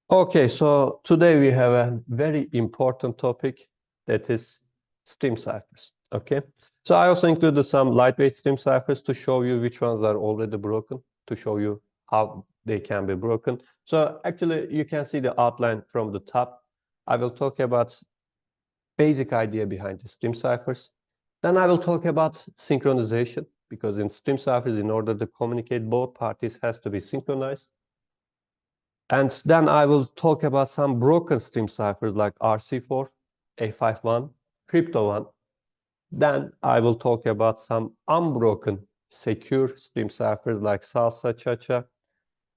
Okay, so today we have a very important topic that is stream ciphers. Okay, so I also included some lightweight stream ciphers to show you which ones are already broken, to show you how they can be broken. So actually, you can see the outline from the top. I will talk about basic idea behind the stream ciphers. Then I will talk about synchronization, because in stream ciphers, in order to communicate, both parties has to be synchronized. And then I will talk about some broken stream ciphers like RC4, A51, Crypto1. Then I will talk about some unbroken secure stream ciphers like Salsa, Chacha,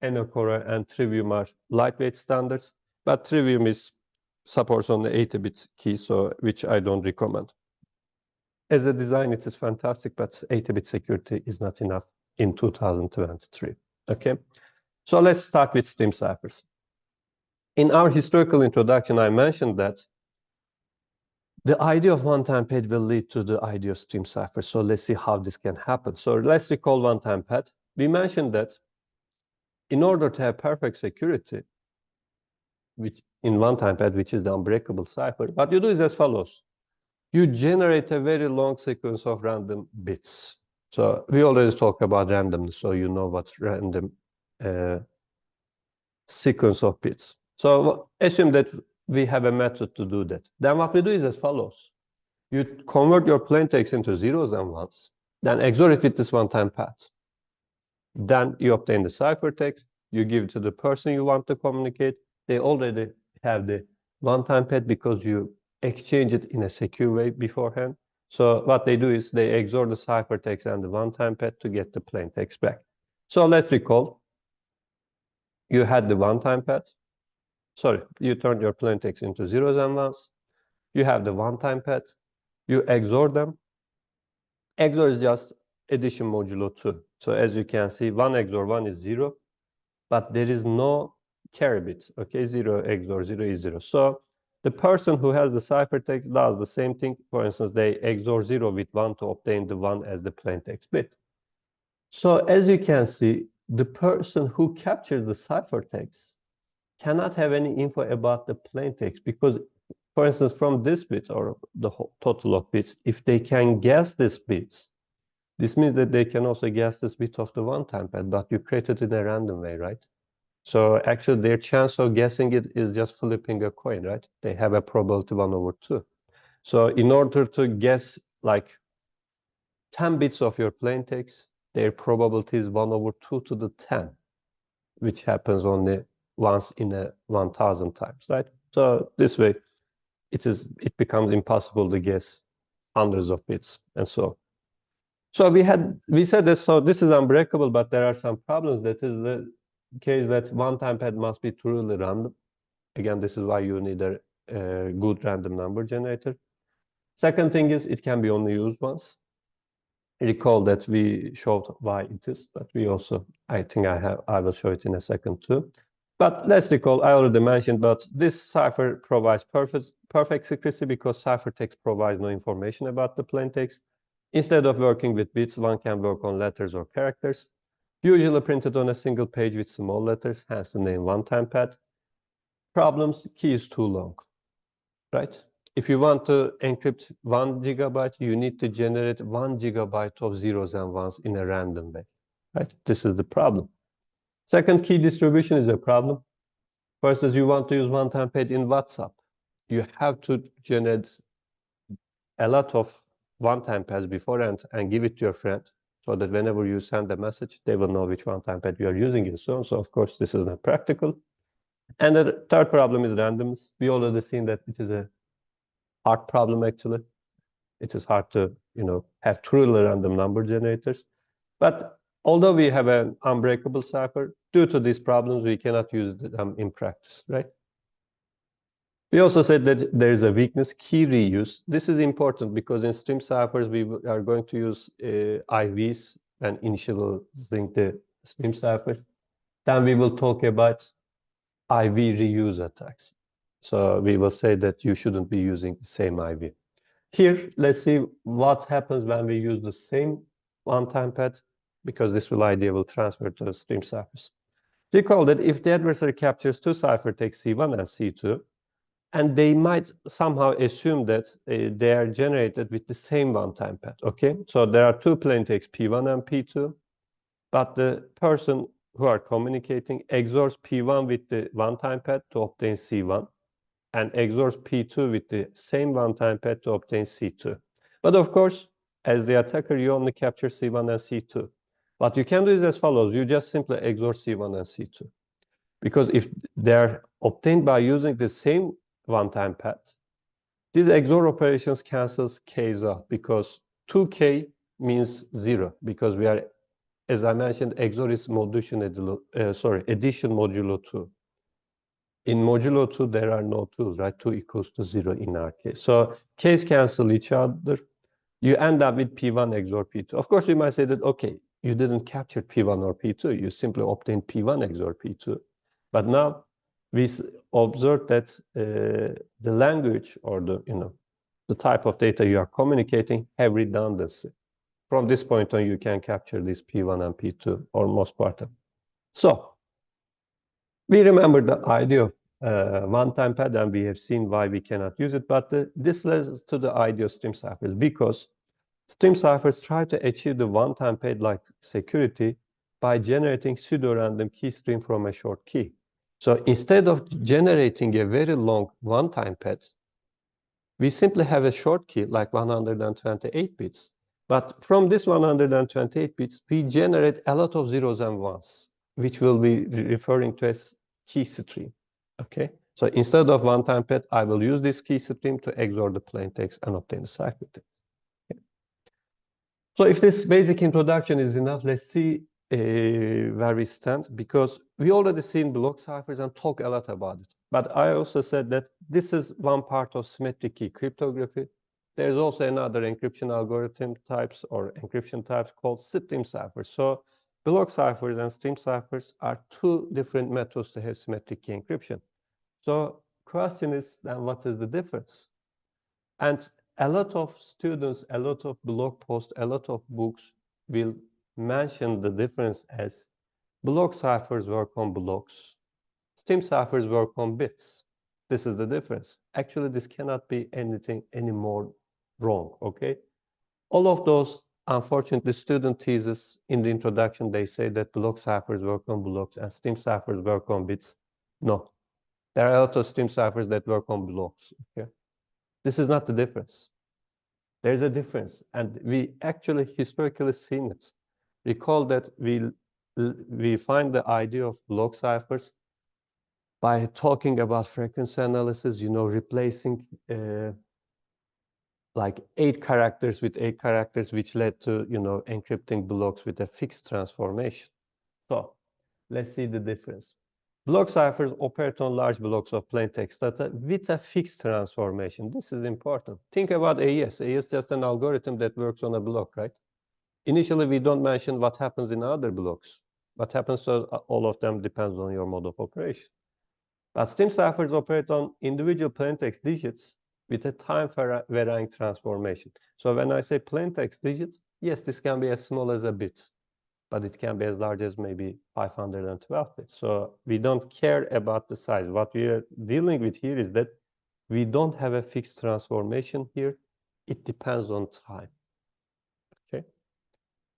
Enocora, and Trivium are lightweight standards. But Trivium supports only 80-bit key, so which I don't recommend. As a design, it is fantastic, but 80-bit security is not enough in 2023. Okay, so let's start with stream ciphers. In our historical introduction, I mentioned that the idea of one-time pad will lead to the idea of stream cipher. So let's see how this can happen. So let's recall one-time pad. We mentioned that in order to have perfect security, which in one-time pad, which is the unbreakable cipher, what you do is as follows. You generate a very long sequence of random bits. So we already talked about randomness, so you know what random sequence of bits. So assume that we have a method to do that. Then what we do is as follows. You convert your plain text into zeros and ones, then XOR it with this one-time pad. Then you obtain the ciphertext, you give it to the person you want to communicate. They already have the one-time pad because you exchange it in a secure way beforehand. So what they do is they XOR the ciphertext and the one-time pad to get the plain text back. So let's recall. You had the one-time pad. Sorry, you turned your plain text into zeros and ones. You have the one-time pad. You XOR them. XOR is just addition modulo 2. So as you can see, 1 XOR 1 is 0, but there is no carry bit. Okay, 0 XOR 0 is 0. So the person who has the ciphertext does the same thing. For instance, they XOR 0 with 1 to obtain the 1 as the plaintext bit. So as you can see, the person who captures the ciphertext cannot have any info about the plaintext because, for instance, from this bit or the whole total of bits, if they can guess this bits, this means that they can also guess this bit of the one-time pad, but you create it in a random way, right? So actually their chance of guessing it is just flipping a coin, right? They have a probability 1/2. So in order to guess like 10 bits of your plaintext, their probability is 1/2 to the 10, which happens only once in a 1,000 times, right? So this way, it becomes impossible to guess hundreds of bits and so on. So we said that so this is unbreakable, but there are some problems. That is the case that one-time pad must be truly random. Again, this is why you need a good random number generator. Second thing is it can be only used once. Recall that we showed why it is, but we also, I think I will show it in a second too. But let's recall, I already mentioned, but this cipher provides perfect secrecy because ciphertext provides no information about the plaintext. Instead of working with bits, one can work on letters or characters, usually printed on a single page with small letters, hence the name one-time pad. Problems, key is too long, right? If you want to encrypt 1 GB, you need to generate 1 GB of zeros and ones in a random way, right? This is the problem. Second, key distribution is a problem. For instance, you want to use one-time pad in WhatsApp. You have to generate a lot of one-time pads beforehand and give it to your friend so that whenever you send a message, they will know which one-time pad you are using and so on. So of course, this is not practical. And the third problem is randomness. We already seen that it is a hard problem actually. It is hard to, have truly random number generators. But although we have an unbreakable cipher, due to these problems, we cannot use them in practice, right? We also said that there is a weakness, key reuse. This is important because in stream ciphers, we are going to use IVs and initializing the stream ciphers. Then we will talk about IV reuse attacks. So we will say that you shouldn't be using the same IV. Here, let's see what happens when we use the same one-time pad, because this idea will transfer to stream ciphers. Recall that if the adversary captures two ciphertexts C1 and C2, and they might somehow assume that they are generated with the same one-time pad, okay? So there are two plaintexts, P1 and P2, but the person who are communicating XORs P1 with the one-time pad to obtain C1, and XORs P2 with the same one-time pad to obtain C2. But of course, as the attacker, you only capture C1 and C2. What you can do is as follows. You just simply XOR C1 and C2. Because if they're obtained by using the same one-time pad, these XOR operations cancels K's out because 2K means 0 because we are, as I mentioned, XOR is addition modulo 2. In modulo 2, there are no 2s, right? 2 equals to 0 in our case. So K's cancel each other. You end up with P1 XOR P2. Of course, you might say that, okay, you didn't capture P1 or P2. You simply obtained P1 XOR P2. But now we observe that the language or the type of data you are communicating have redundancy. From this point on, you can capture this P1 and P2 or most part of it. So we remember the idea of one-time pad, and we have seen why we cannot use it. But this leads us to the idea of stream ciphers, because stream ciphers try to achieve the one-time pad-like security by generating pseudo-random key stream from a short key. So instead of generating a very long one-time pad, we simply have a short key like 128 bits. But from this 128 bits, we generate a lot of zeros and ones, which we'll be referring to as key stream. Okay, so instead of one-time pad, I will use this key stream to XOR the plaintext and obtain the ciphertext. Okay. So if this basic introduction is enough, let's see where we stand, because we already seen block ciphers and talk a lot about it. But I also said that this is one part of symmetric key cryptography. There's also another encryption algorithm types or encryption types called stream ciphers. So block ciphers and stream ciphers are two different methods to have symmetric key encryption. So question is then, what is the difference? And a lot of students, a lot of blog posts, a lot of books will mention the difference as block ciphers work on blocks, stream ciphers work on bits. This is the difference. Actually, this cannot be anything any more wrong, okay? All of those, unfortunately, student theses in the introduction, they say that block ciphers work on blocks and stream ciphers work on bits. No, there are a lot of stream ciphers that work on blocks, okay? This is not the difference. There's a difference, and we actually historically seen it. Recall that we find the idea of block ciphers by talking about frequency analysis, replacing like 8 characters with 8 characters, which led to, encrypting blocks with a fixed transformation. So let's see the difference. Block ciphers operate on large blocks of plain text data with a fixed transformation. This is important. Think about AES. AES is just an algorithm that works on a block, right? Initially, we don't mention what happens in other blocks. What happens to all of them depends on your mode of operation. But stream ciphers operate on individual plaintext digits with a time-varying transformation. So when I say plaintext digits, yes, this can be as small as a bit, but it can be as large as maybe 512 bits. So we don't care about the size. What we are dealing with here is that we don't have a fixed transformation here. It depends on time. Okay.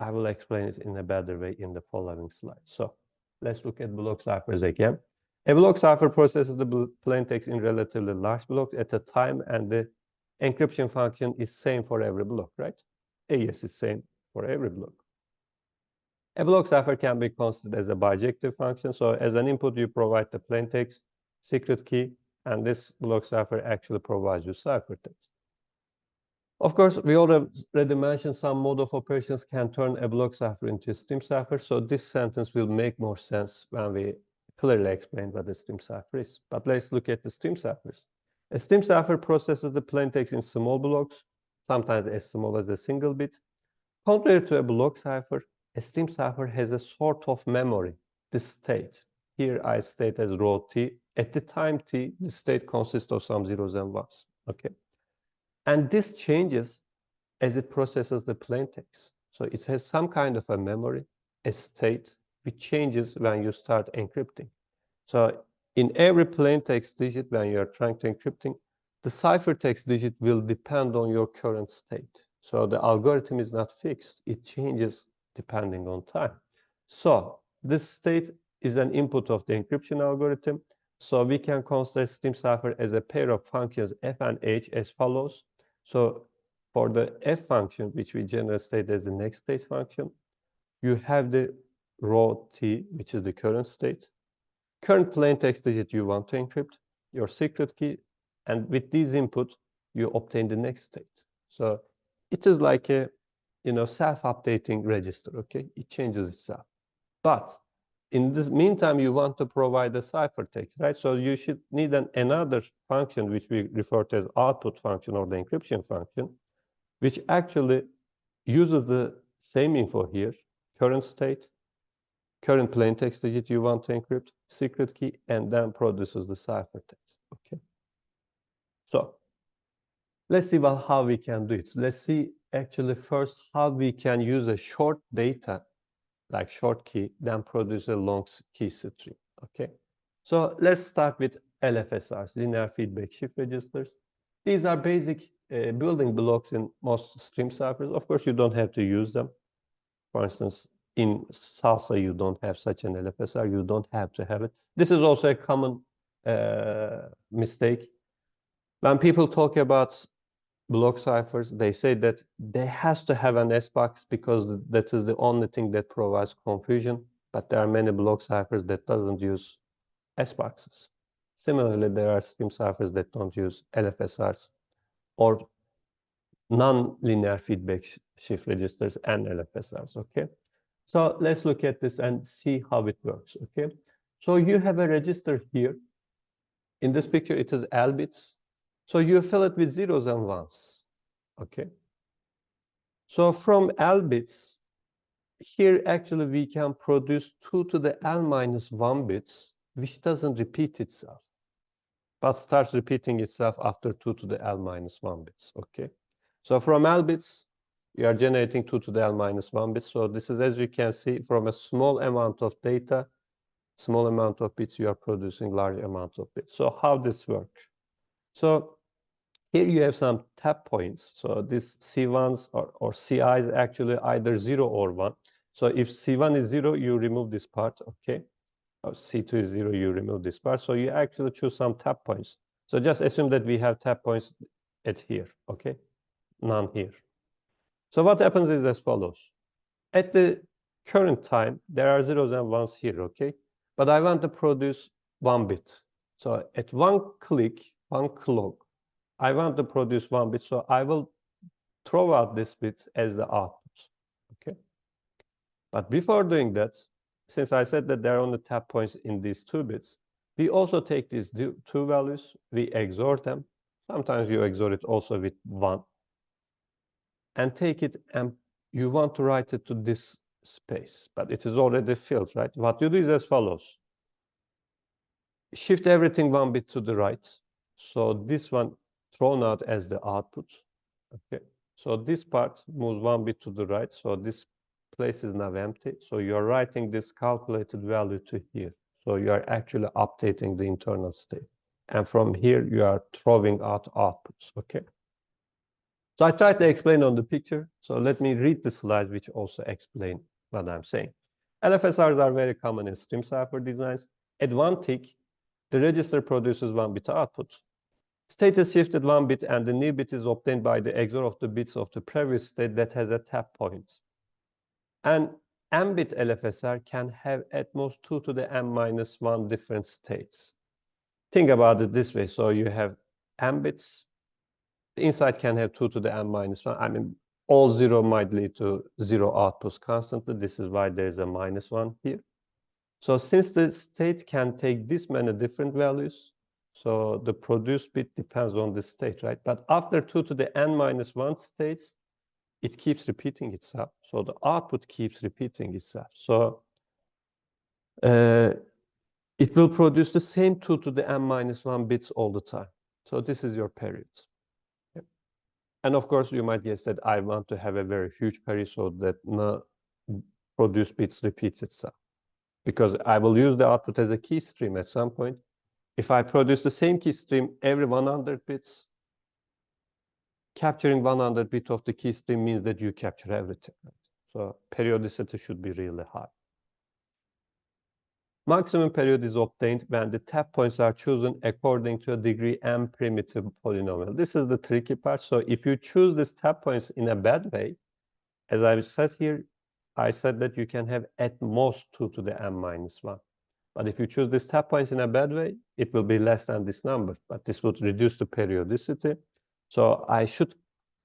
I will explain it in a better way in the following slide. So let's look at block ciphers again. A block cipher processes the plaintext in relatively large blocks at a time, and the encryption function is same for every block, right? AES is same for every block. A block cipher can be considered as a bijective function. So as an input, you provide the plaintext, secret key, and this block cipher actually provides you ciphertext. Of course, we already mentioned some mode of operations can turn a block cipher into a stream cipher. So this sentence will make more sense when we clearly explain what a stream cipher is. But let's look at the stream ciphers. A stream cipher processes the plaintext in small blocks, sometimes as small as a single bit. Contrary to a block cipher, a stream cipher has a sort of memory, the state. Here I state as row T. At the time T, the state consists of some zeros and ones. Okay. And this changes as it processes the plaintext. So it has some kind of a memory, a state, which changes when you start encrypting. So in every plain text digit, when you are trying to encrypting, the ciphertext digit will depend on your current state. So the algorithm is not fixed. It changes depending on time. So this state is an input of the encryption algorithm. So we can consider STIM cipher as a pair of functions f and h as follows. So for the f function, which we generally state as the next state function, you have the row t, which is the current state, current plain text digit you want to encrypt, your secret key, and with these inputs, you obtain the next state. So it is like a self-updating register, okay? It changes itself. But in this meantime, you want to provide a ciphertext, right? So you should need another function, which we refer to as output function or the encryption function, which actually uses the same info here, current state, current plain text digit you want to encrypt, secret key, and then produces the ciphertext, okay? So let's see how we can do it. Let's see actually first how we can use a short data, like short key, then produce a long key string, okay? So let's start with LFSRs, linear feedback shift registers. These are basic building blocks in most stream ciphers. Of course, you don't have to use them. For instance, in Salsa, you don't have such an LFSR. You don't have to have it. This is also a common mistake. When people talk about block ciphers, they say that they has to have an S-box because that is the only thing that provides confusion. But there are many block ciphers that doesn't use S-boxes. Similarly, there are stream ciphers that don't use LFSRs or non-linear feedback shift registers and LFSRs, okay? So let's look at this and see how it works, okay? So you have a register here. In this picture, it is L bits. So you fill it with zeros and ones, okay? So from L bits, here actually we can produce 2 to the L minus 1 bits, which doesn't repeat itself, but starts repeating itself after 2 to the L minus 1 bits, okay? So from L bits, we are generating 2 to the L minus 1 bits. So this is, as you can see, from a small amount of data, small amount of bits, you are producing large amount of bits. So how this works? So here you have some tap points. So this C1s or CIs actually either 0 or 1. So if C1 is 0, you remove this part, okay? Or C2 is 0, you remove this part. So you actually choose some tap points. So just assume that we have tap points at here, okay? None here. So what happens is as follows. At the current time, there are zeros and ones here, okay? But I want to produce 1 bit. So at one click, one clock, I want to produce 1 bit. So I will throw out this bit as the output, okay? But before doing that, since I said that there are only tap points in these 2 bits, we also take these 2 values, we XOR them. Sometimes you XOR it also with 1. And take it and you want to write it to this space, but it is already filled, right? What you do is as follows. Shift everything 1 bit to the right. So this one thrown out as the output, okay? So this part moves 1 bit to the right. So this place is now empty. So you're writing this calculated value to here. So you are actually updating the internal state. And from here, you are throwing out outputs, okay? So I tried to explain on the picture. So let me read the slide, which also explain what I'm saying. LFSRs are very common in stream cipher designs. At one tick, the register produces 1 bit output. State is shifted 1 bit, and the new bit is obtained by the XOR of the bits of the previous state that has a tap point. And n-bit LFSR can have at most 2 to the n minus 1 different states. Think about it this way. So you have n bits. The inside can have 2 to the n minus 1. I mean, all 0 might lead to 0 outputs constantly. This is why there's a minus 1 here. So since the state can take this many different values, so the produced bit depends on the state, right? But after 2 to the n minus 1 states, it keeps repeating itself. So the output keeps repeating itself. So it will produce the same 2 to the n minus 1 bits all the time. So this is your period. And of course, you might guess that I want to have a very huge period so that no produced bits repeats itself. because I will use the output as a key stream at some point. If I produce the same key stream every 100 bits, capturing 100 bits of the key stream means that you capture everything. Right? So periodicity should be really high. Maximum period is obtained when the tap points are chosen according to a degree m primitive polynomial. This is the tricky part. So if you choose these tap points in a bad way, as I said here, I said that you can have at most 2 to the m minus 1. But if you choose these tap points in a bad way, it will be less than this number. But this would reduce the periodicity. So I should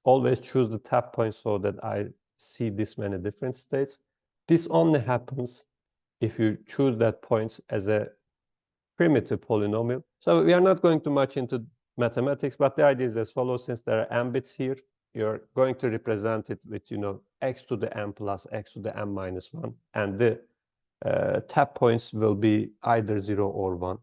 always choose the tap points so that I see this many different states. This only happens if you choose that points as a primitive polynomial. So we are not going too much into mathematics, but the idea is as follows. Since there are m bits here, you're going to represent it with, x to the m plus x to the m minus 1. And the tap points will be either 0 or 1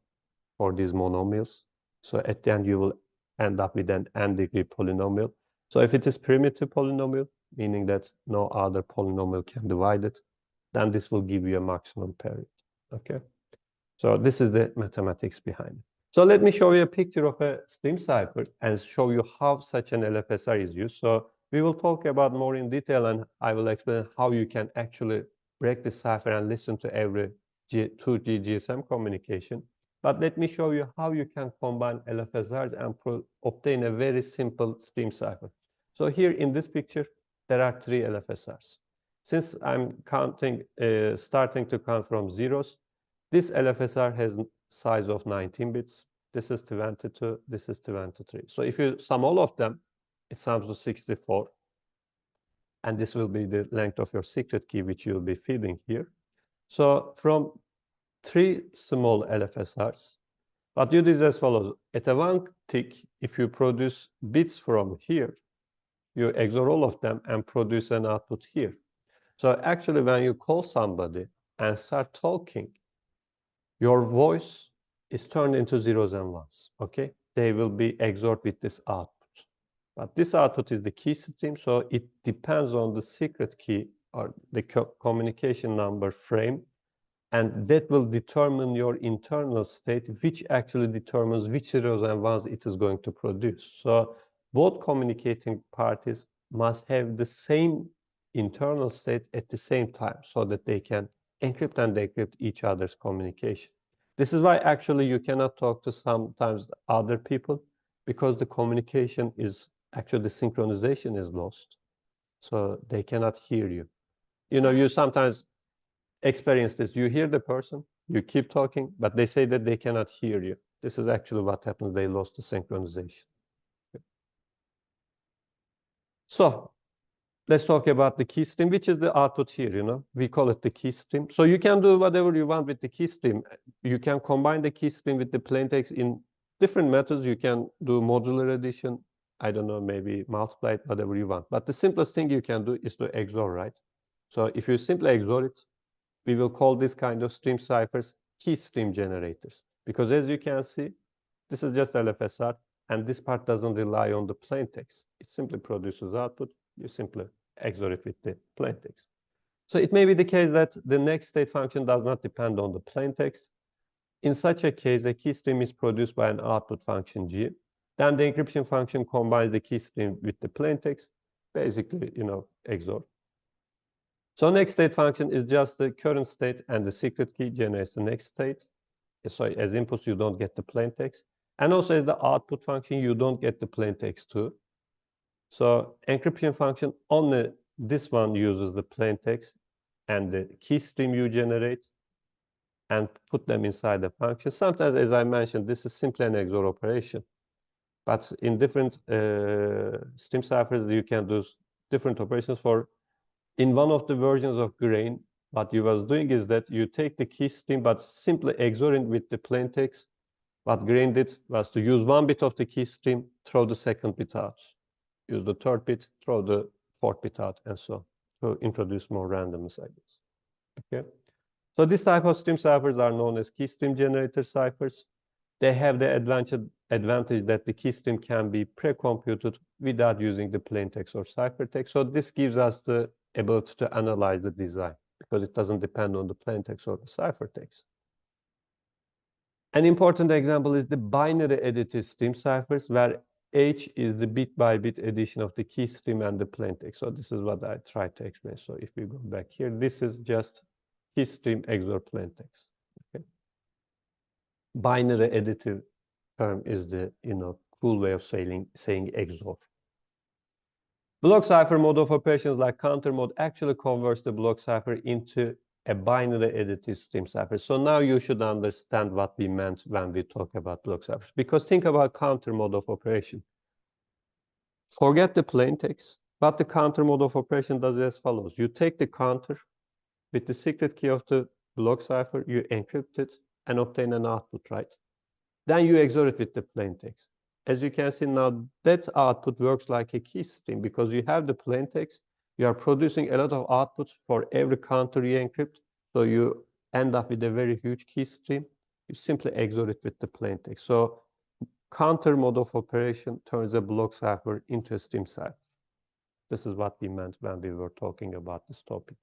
for these monomials. So at the end, you will end up with an n degree polynomial. So if it is primitive polynomial, meaning that no other polynomial can divide it, then this will give you a maximum period. Okay. So this is the mathematics behind it. So let me show you a picture of a stream cipher and show you how such an LFSR is used. So we will talk about more in detail, and I will explain how you can actually break the cipher and listen to every 2G GSM communication. But let me show you how you can combine LFSRs and obtain a very simple stream cipher. So here in this picture, there are 3 LFSRs. Since I'm starting to count from zeros, this LFSR has size of 19 bits. This is 22, this is 23. So if you sum all of them, it sums to 64. And this will be the length of your secret key, which you'll be feeding here. So from 3 small LFSRs, what you do is as follows. At a one tick, if you produce bits from here, you XOR all of them and produce an output here. So actually, when you call somebody and start talking, your voice is turned into zeros and ones, okay? They will be XORed with this output. But this output is the key stream, so it depends on the secret key or the communication number frame, and that will determine your internal state, which actually determines which zeros and ones it is going to produce. So both communicating parties must have the same internal state at the same time so that they can encrypt and decrypt each other's communication. This is why actually you cannot talk to sometimes other people, because the communication is actually the synchronization is lost. So they cannot hear you. You sometimes experience this. You hear the person, you keep talking, but they say that they cannot hear you. This is actually what happens. They lost the synchronization. So let's talk about the key stream, which is the output here, We call it the key stream. So you can do whatever you want with the key stream. You can combine the key stream with the plaintext in different methods. You can do modular addition. I don't know, maybe multiply it, whatever you want. But the simplest thing you can do is to XOR, right? So if you simply XOR it, we will call this kind of stream ciphers key stream generators. Because as you can see, this is just LFSR, and this part doesn't rely on the plaintext. It simply produces output. You simply XOR it with the plaintext. So it may be the case that the next state function does not depend on the plaintext. In such a case, a key stream is produced by an output function G. Then the encryption function combines the key stream with the plaintext, basically, XOR. So next state function is just the current state, and the secret key generates the next state. So as inputs, you don't get the plaintext. And also as the output function, you don't get the plaintext too. So encryption function, only this one uses the plaintext and the key stream you generate and put them inside the function. Sometimes, as I mentioned, this is simply an XOR operation. But in different stream ciphers, you can do different operations. In one of the versions of Grain, what you was doing is that you take the key stream, but simply XORing with the plaintext. What Grain did was to use one bit of the key stream, throw the second bit out. Use the third bit, throw the fourth bit out, and so on, to introduce more randomness, I guess. Okay. So this type of stream ciphers are known as key stream generator ciphers. They have the advantage that the key stream can be pre-computed without using the plaintext or ciphertext. So this gives us the ability to analyze the design, because it doesn't depend on the plaintext or the ciphertext. An important example is the binary additive stream ciphers, where H is the bit-by-bit addition of the key stream and the plaintext. So this is what I tried to explain. So if we go back here, this is just key stream XOR plaintext. Okay. Binary additive term is the cool way of saying XOR. Block cipher mode of operations like counter mode actually converts the block cipher into a binary additive stream cipher. So now you should understand what we meant when we talk about block ciphers. Because think about counter mode of operation. Forget the plaintext. What the counter mode of operation does is as follows. You take the counter with the secret key of the block cipher, you encrypt it and obtain an output, right? Then you XOR it with the plaintext. As you can see now, that output works like a key stream because you have the plaintext. You are producing a lot of outputs for every counter you encrypt. So you end up with a very huge key stream. You simply XOR it with the plaintext. So counter mode of operation turns a block cipher into a stream cipher. This is what we meant when we were talking about this topic.